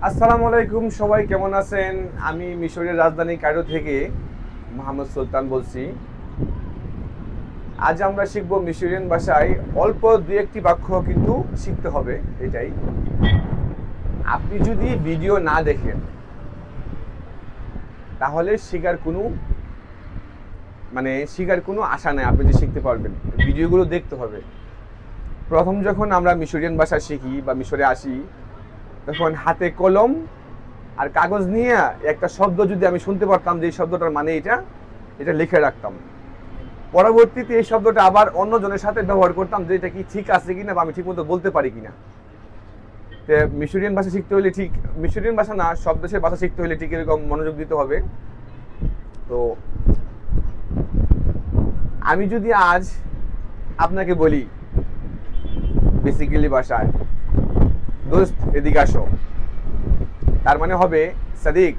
আসসালামু আলাইকুম, সবাই কেমন আছেন? আমি মিশরের রাজধানী কায়রো থেকে মোহাম্মদ সুলতান বলছি। আজ আমরা শিখব মিশরিয়ান ভাষায় অল্প দুই একটি বাক্য কিন্তু শিখতে হবে। এটাই, আপনি যদি ভিডিও না দেখেন তাহলে শেখার কোনো আশা নেই, আপনি যে শিখতে পারবেন। ভিডিওগুলো দেখতে হবে। প্রথম যখন আমরা মিশরিয়ান ভাষা শিখি বা মিশরে আসি, তখন হাতে কলম আর কাগজ নিয়ে একটা শব্দ যদি আমি শুনতে পারতাম যে এই শব্দটার মানে এটা লিখে রাখতাম। পরবর্তীতে এই শব্দটা আবার অন্যজনের সাথে ব্যবহার করতাম যে এটা কি ঠিক আছে কিনা বা আমি ঠিক মতো বলতে পারি কিনা। তো মিশরিয়ান ভাষা শিখতে হলে ঠিক, মিশরিয়ান ভাষা না, সব দেশের ভাষা শিখতে হলে ঠিক এরকম মনোযোগ দিতে হবে। তো আমি যদি আজ আপনাকে বলি বেসিক্যালি ভাষায়, দোস্ত এদিকে আসো, তার মানে হবে সাদিক।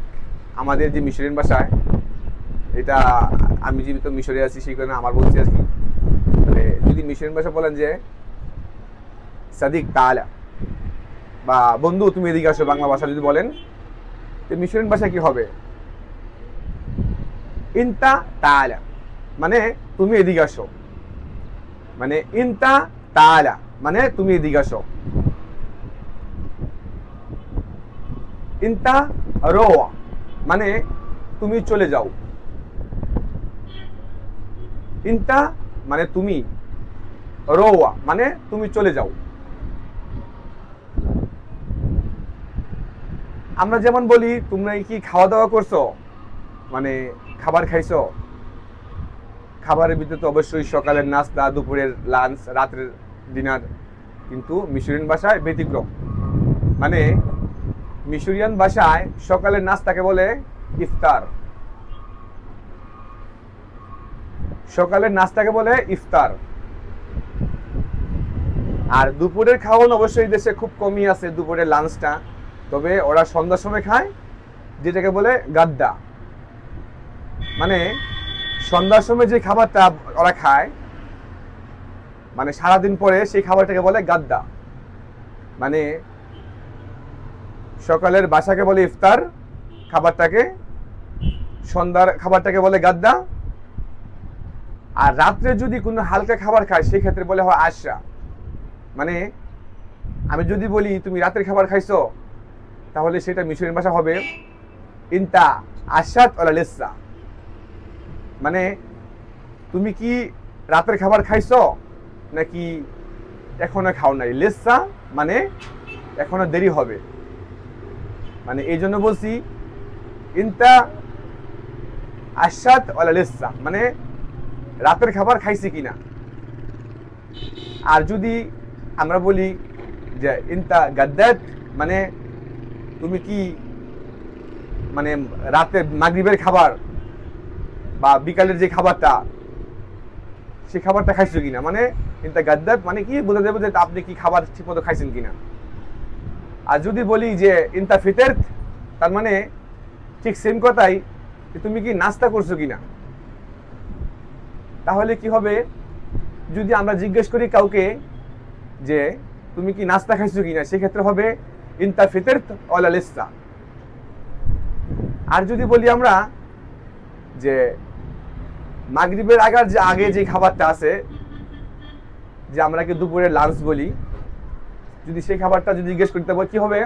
আমাদের যে মিশরিয়ান ভাষায়, এটা আমি জীবিত মিশরে আছি সেই কারণে আমার বলছি আর কি। মানে যদি মিশরিয়ান ভাষা বলেন যে সাদিক তাআলা বা বন্ধু তুমি এদিকে আসো, বাংলা ভাষা যদি বলেন, তো মিশরিয়ান ভাষা কি হবে? ইনতা তাআলা, মানে তুমি এদিকে আসো। মানে ইনতা তাআলা মানে তুমি এদিকে আসো। ইনতা রোয়া মানে তুমি চলে যাও। ইনতা মানে তুমি, রোয়া মানে তুমি চলে যাও। আমরা যেমন বলি তোমরা কি খাওয়া দাওয়া করছো, মানে খাবার খাইছো। খাবারের ভিতরে তো অবশ্যই সকালের নাস্তা, দুপুরের লাঞ্চ, রাতের ডিনার। কিন্তু মিশরিয়ান ভাষায় ব্যতিক্রম। মানে মিশরিয়ান ভাষায় সকালের নাস্তাকে বলে ইফতার। সকালের নাস্তাকে বলে ইফতার। আর দুপুরের খাওয়ানো অবশ্যই দেশে খুব কমই আছে, দুপুরের লাঞ্চটা। তবে ওরা সন্ধ্যার সময় খায়, যেটাকে বলে গাদ্দা। মানে সন্ধ্যার সময় যে খাবারটা ওরা খায়, মানে সারাদিন পরে সেই খাবারটাকে বলে গাদ্দা। মানে সকালের বাসাকে বলে ইফতার খাবারটাকে, সন্ধ্যার খাবারটাকে বলে গাদ্দা। আর রাত্রে যদি কোনো হালকা খাবার খায় সেই ক্ষেত্রে বলে হয় আশা। মানে আমি যদি বলি তুমি রাতের খাবার খাইছো, তাহলে সেটা মিশরিয়ান ভাষা হবে ইনতা আশাত ওয়ালা লিসা। মানে তুমি কি রাতের খাবার খাইছো নাকি এখনো খাও নাই। লিসা মানে এখনো দেরি হবে। মানে এই জন্য বলছি ইনতা আশাত ওয়ালা লিসা, মানে রাতের খাবার খাইছি কিনা। আর যদি আমরা বলি যে ইনতা গাদ্দাত, মানে তুমি কি মানে রাতে মাগরিবের খাবার বা বিকালের যে খাবারটা, সেই খাবারটা খাইছো কিনা। মানে ইনতা গাদ্দাত মানে কি বোঝা যাবে যে আপনি কি খাবার ঠিক মতো খাইছেন কিনা। আর যদি বলি যে ইনতা ফিতর, তার মানে ঠিক সেম কথাই, তুমি কি নাস্তা করছো কিনা। তাহলে কি হবে, যদি আমরা জিজ্ঞেস করি কাউকে যে তুমি কি নাস্তা খাইছো কিনা, সেক্ষেত্রে হবে ইনতা ফিতর ওয়ালা লিসা। আর যদি বলি আমরা যে মাগরিবের আগে যে খাবারটা আছে, যে আমরা কি দুপুরে লাঞ্চ বলি, যদি সেই খাবারটা যদি জিজ্ঞেস করতে হবে কি হবে,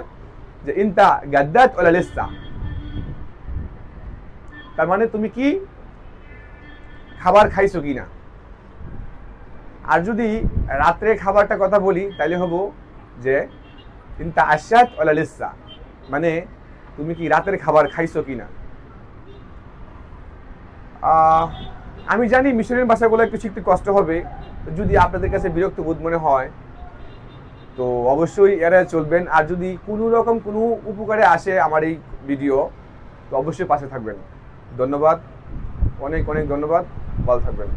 যে ইনতা গাদ্দাত ওয়ালা লিসা, তার মানে তুমি কি খাবার খাইছো কিনা। আর যদি রাত্রে খাবারটা কথা বলি, তাহলে হবো যে ইনতা আশাত ওয়ালা লিসা, মানে তুমি কি রাতের খাবার খাইছো কিনা। আমি জানি মিশরিয়ান ভাষাগুলো একটু শিখতে কষ্ট হবে। যদি আপনাদের কাছে বিরক্ত বোধ মনে হয় তো অবশ্যই এড়ায় চলবেন। আর যদি কোনো রকম কোনো উপকারে আসে আমার এই ভিডিও, তো অবশ্যই পাশে থাকবেন। ধন্যবাদ, অনেক অনেক ধন্যবাদ, ভালো থাকবেন।